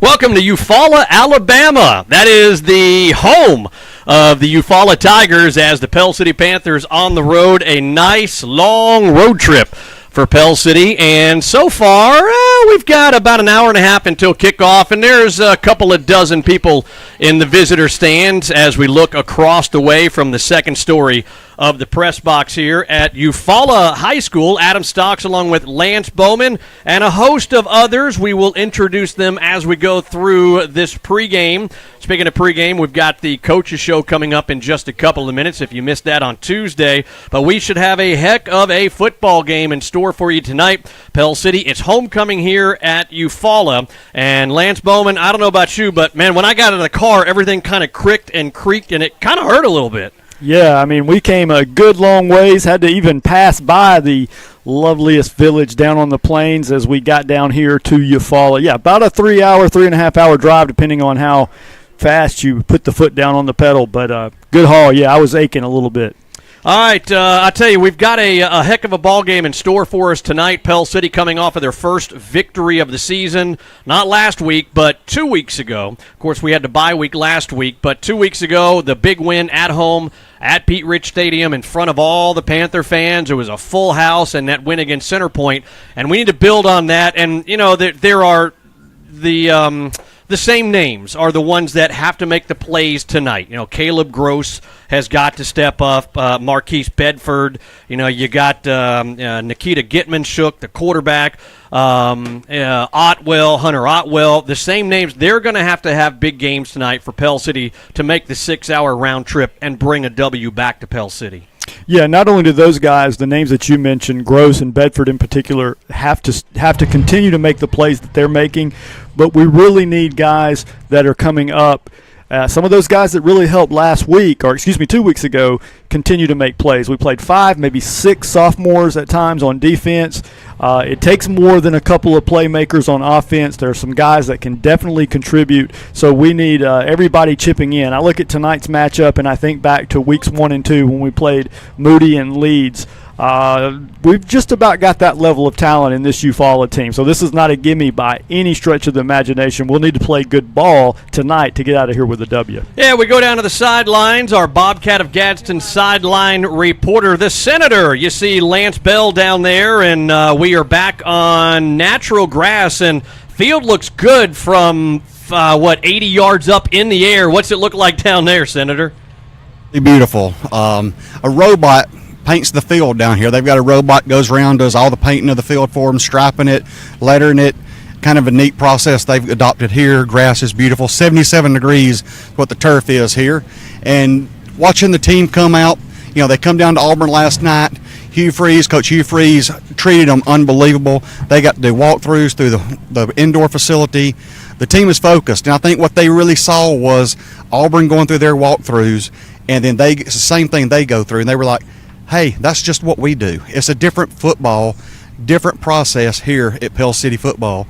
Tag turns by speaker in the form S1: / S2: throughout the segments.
S1: Welcome to Eufaula, Alabama. That is the home of the Eufaula Tigers as the Pell City Panthers on the road. A nice long road trip for Pell City, and so far we've got about an hour and a half until kickoff, and there's a couple of dozen people in the visitor stands as we look across the way from the second story of the press box here at Eufaula High School. Adam Stocks along with Lance Bowman and a host of others. We will introduce them as we go through this pregame. Speaking of pregame, we've got the Coaches Show coming up in just a couple of minutes if you missed that on Tuesday. But we should have a heck of a football game in store for you tonight. Pell City, it's homecoming here at Eufaula. And Lance Bowman, I don't know about you, but man, when I got in the car, everything kind of cricked and creaked, and it kind of hurt a little bit.
S2: Yeah, I mean, we came a good long ways, had to even pass by the loveliest village down on the plains as we got down here to Eufaula. Yeah, about a 3.5 hour drive, depending on how fast you put the foot down on the pedal. But good haul. Yeah, I was aching a little bit.
S1: All right, I tell you, we've got a heck of a ball game in store for us tonight. Pell City coming off of their first victory of the season, not last week, but 2 weeks ago. Of course, we had the bye week last week, but 2 weeks ago, the big win at home at Pete Rich Stadium in front of all the Panther fans. It was a full house, and that win against Center Point, and we need to build on that. And, you know, there are the same names are the ones that have to make the plays tonight. You know, Caleb Gross has got to step up. Marquise Bedford. You know, you got Nikita Gitman-Shook, the quarterback. Otwell, Hunter Otwell. The same names. They're going to have big games tonight for Pell City to make the 6-hour round trip and bring a W back to Pell City.
S2: Yeah, not only do those guys, the names that you mentioned, Gross and Bedford in particular, have to continue to make the plays that they're making, but we really need guys that are coming up. Some of those guys that really helped 2 weeks ago, continue to make plays. We played 5, maybe 6 sophomores at times on defense. It takes more than a couple of playmakers on offense. There are some guys that can definitely contribute, so we need everybody chipping in. I look at tonight's matchup, and I think back to weeks 1 and 2 when we played Moody and Leeds. We've just about got that level of talent in this Eufaula team. So this is not a gimme by any stretch of the imagination. We'll need to play good ball tonight to get out of here with a W.
S1: Yeah, we go down to the sidelines. Our Bobcat of Gadsden sideline reporter, the Senator. You see Lance Bell down there, and we are back on natural grass, and field looks good from, 80 yards up in the air. What's it look like down there, Senator?
S3: Beautiful. A robot paints the field down here. They've got a robot goes around, does all the painting of the field for them, striping it, lettering it. Kind of a neat process they've adopted here. Grass is beautiful. 77 degrees what the turf is here. And watching the team come out, you know, they come down to Auburn last night. Coach Hugh Freeze treated them unbelievable. They got to do walkthroughs through the indoor facility. The team is focused, and I think what they really saw was Auburn going through their walkthroughs, and then it's the same thing they go through, and they were like, hey, that's just what we do. It's a different football, different process here at Pell City football,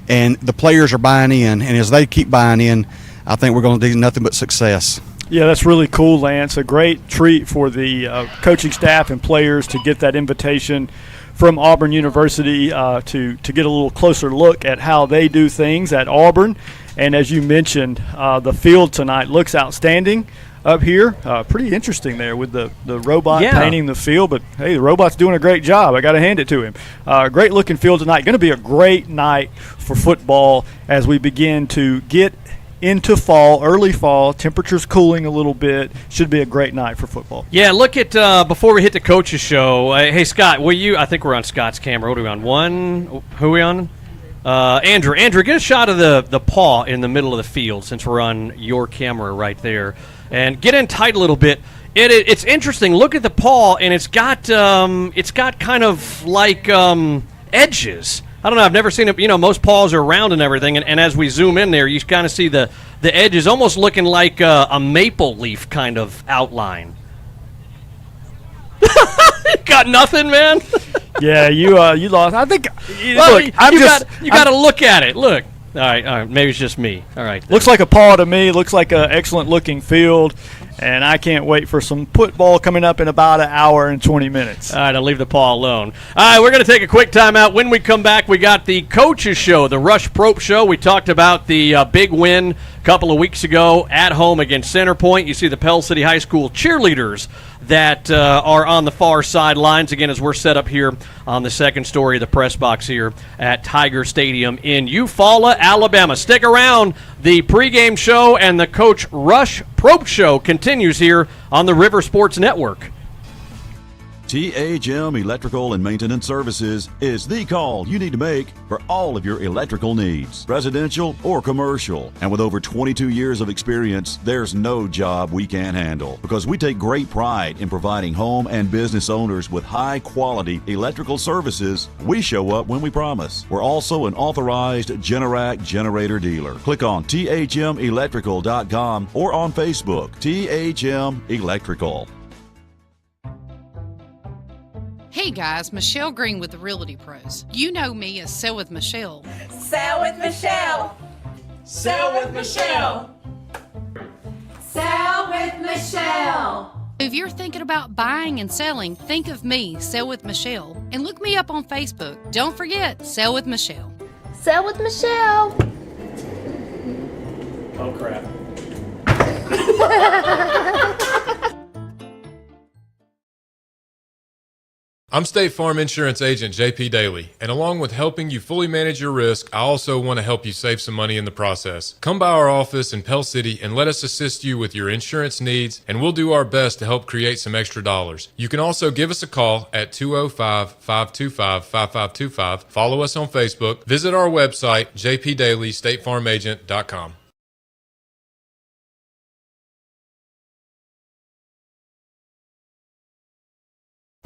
S3: and the players are buying in, and as they keep buying in, I think we're going to do nothing but success.
S2: Yeah, that's really cool, Lance. A great treat for the coaching staff and players to get that invitation from Auburn University to get a little closer look at how they do things at Auburn. And as you mentioned, the field tonight looks outstanding up here. Pretty interesting there with the robot painting the field. But, hey, the robot's doing a great job. I got to hand it to him. Great-looking field tonight. Going to be a great night for football as we begin to get into fall, early fall. Temperatures cooling a little bit. Should be a great night for football.
S1: Yeah, look at before we hit the Coaches Show. Hey, Scott, I think we're on Scott's camera. What are we on? Who are we on? Andrew, get a shot of the paw in the middle of the field since we're on your camera right there. And get in tight a little bit. It's interesting. Look at the paw, and it's got kind of like edges. I don't know. I've never seen it. You know, most paws are round and everything, and as we zoom in there, you kind of see the edges almost looking like a maple leaf kind of outline. Got nothing, man.
S2: Yeah, you lost. I think.
S1: Well, look, you got to look at it. Look. All right. Maybe it's just me. All right.
S2: Looks like a paw to me. Looks like an excellent looking field. And I can't wait for some football coming up in about an hour and 20 minutes.
S1: All right, I'll leave the paw alone. All right, we're going to take a quick timeout. When we come back, we got the Coaches Show, the Rush Probe Show. We talked about the big win a couple of weeks ago at home against Centerpoint. You see the Pell City High School cheerleaders that are on the far sidelines, again, as we're set up here on the second story of the press box here at Tiger Stadium in Eufaula, Alabama. Stick around. The pregame show and the Coach Rush Probe Show continues here on the River Sports Network.
S4: THM Electrical and Maintenance Services is the call you need to make for all of your electrical needs, residential or commercial. And with over 22 years of experience, there's no job we can't handle, because we take great pride in providing home and business owners with high-quality electrical services. We show up when we promise. We're also an authorized Generac generator dealer. Click on thmelectrical.com or on Facebook, THM Electrical.
S5: Hey guys, Michelle Green with the Realty Pros. You know me as Sell with Michelle.
S6: Sell with Michelle. Sell with Michelle. Sell with Michelle.
S5: If you're thinking about buying and selling, think of me, Sell with Michelle. And look me up on Facebook. Don't forget, Sell with Michelle.
S7: Sell with Michelle.
S1: Oh, crap.
S8: I'm State Farm Insurance Agent JP Daly, and along with helping you fully manage your risk, I also want to help you save some money in the process. Come by our office in Pell City and let us assist you with your insurance needs, and we'll do our best to help create some extra dollars. You can also give us a call at 205-525-5525, follow us on Facebook, visit our website, jpdalystatefarmagent.com.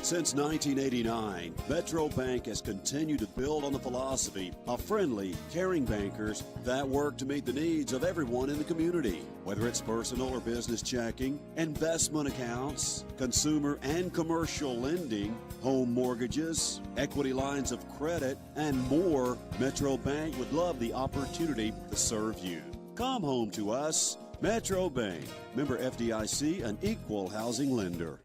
S9: Since 1989, Metro Bank has continued to build on the philosophy of friendly, caring bankers that work to meet the needs of everyone in the community. Whether it's personal or business checking, investment accounts, consumer and commercial lending, home mortgages, equity lines of credit, and more, Metro Bank would love the opportunity to serve you. Come home to us. Metro Bank, member FDIC, an equal housing lender.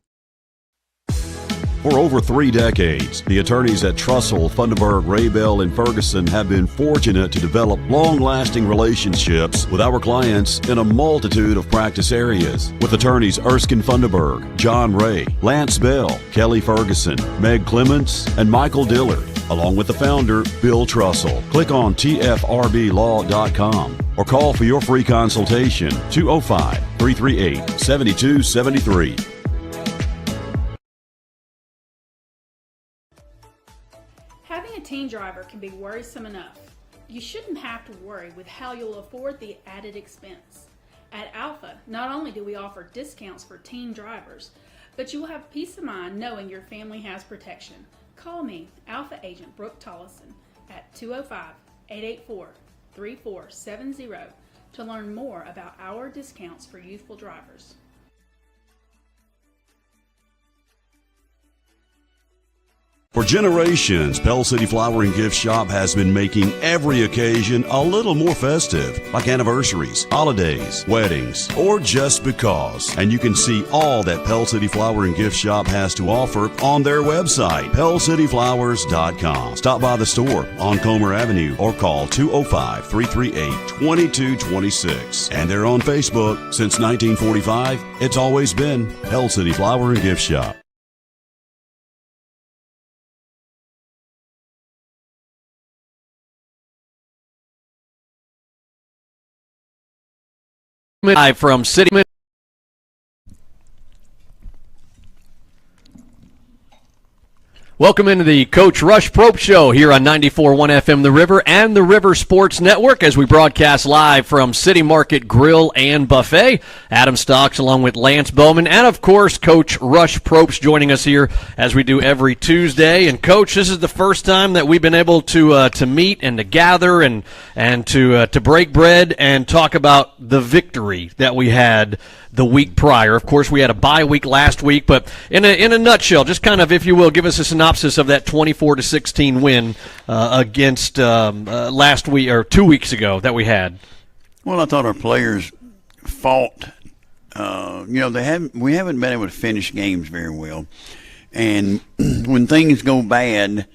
S4: For over 3 decades, the attorneys at Trussell, Funderburg, Raybell, and Ferguson have been fortunate to develop long-lasting relationships with our clients in a multitude of practice areas. With attorneys Erskine Funderburg, John Ray, Lance Bell, Kelly Ferguson, Meg Clements, and Michael Dillard, along with the founder, Bill Trussell. Click on tfrblaw.com or call for your free consultation, 205-338-7273.
S10: Having a teen driver can be worrisome enough. You shouldn't have to worry with how you'll afford the added expense. At Alpha, not only do we offer discounts for teen drivers, but you will have peace of mind knowing your family has protection. Call me, Alpha Agent Brooke Tollison, at 205-884-3470 to learn more about our discounts for youthful drivers.
S4: For generations, Pell City Flower and Gift Shop has been making every occasion a little more festive, like anniversaries, holidays, weddings, or just because. And you can see all that Pell City Flower and Gift Shop has to offer on their website, pellcityflowers.com. Stop by the store on Comer Avenue or call 205-338-2226. And they're on Facebook. Since 1945, it's always been Pell City Flower and Gift Shop.
S1: Live from City. Welcome into the Coach Rush Probe Show here on 94.1 FM The River and the River Sports Network as we broadcast live from City Market Grill and Buffet. Adam Stocks along with Lance Bowman and, of course, Coach Rush Probst joining us here as we do every Tuesday. And, Coach, this is the first time that we've been able to meet and to gather and to break bread and talk about the victory that we had the week prior. Of course, we had a bye week last week, but in a nutshell, just kind of, if you will, give us a synopsis of that 24-16 win against last week or 2 weeks ago that we had.
S11: Well, I thought our players fought we haven't been able to finish games very well. And when things go bad,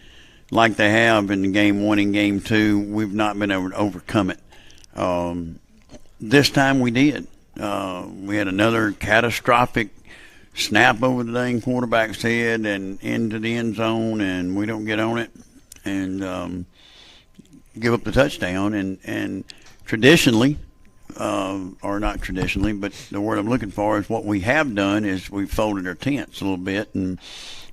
S11: like they have in game 1 and game 2, we've not been able to overcome it. This time we did. We had another catastrophic snap over the dang quarterback's head and into the end zone, and we don't get on it and give up the touchdown. And traditionally, or not traditionally, but the word I'm looking for is what we have done is we've folded our tents a little bit, and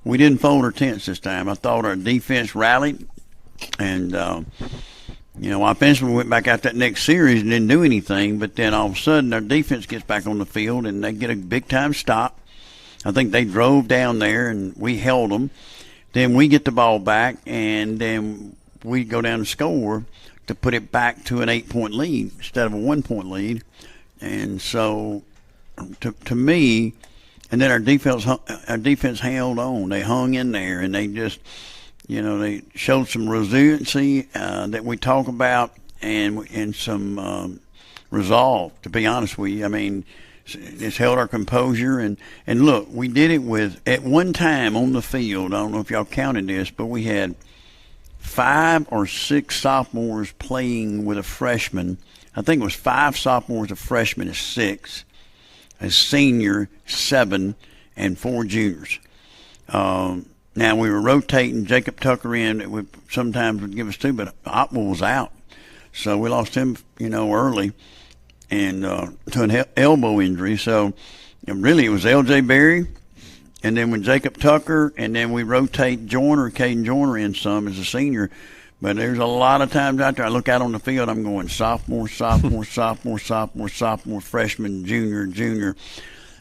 S11: we didn't fold our tents this time. I thought our defense rallied, and offensively we went back out that next series and didn't do anything, but then all of a sudden our defense gets back on the field and they get a big-time stop. I think they drove down there and we held them. Then we get the ball back, and then we go down and score to put it back to an 8-point lead instead of a 1-point lead. And so, to me, and then our defense held on. They hung in there, and they just, they showed some resiliency that we talk about, and some resolve. To be honest with you, I mean, it's held our composure, and look, we did it with, at one time on the field, I don't know if y'all counted this, but we had 5 or 6 sophomores playing with a freshman. I think it was 5 sophomores, a freshman is 6, a senior 7, and 4 juniors. Now we were rotating Jacob Tucker in. Sometimes would give us 2, but Otwell was out, so we lost him, early, and to an elbow injury. So really, it was L.J. Berry. And then with Jacob Tucker, and then we rotate Caden Joyner in some as a senior. But there's a lot of times out there I look out on the field, I'm going sophomore, freshman, junior.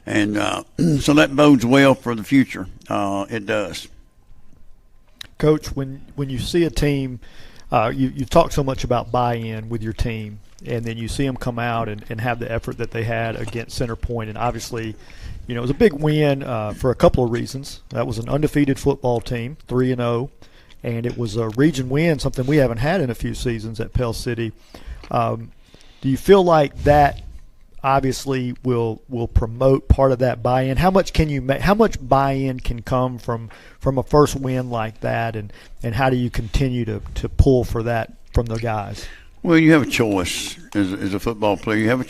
S11: And so that bodes well for the future. It does.
S2: Coach, when you see a team, you've talked so much about buy-in with your team, and then you see them come out and have the effort that they had against Center Point, and obviously – it was a big win for a couple of reasons. That was an undefeated football team, 3-0, and it was a region win, something we haven't had in a few seasons at Pell City. Do you feel like that obviously will promote part of that buy-in? How much can you make? How much buy-in can come from a first win like that, and how do you continue to pull for that from the guys?
S11: Well, you have a choice as a football player. You have a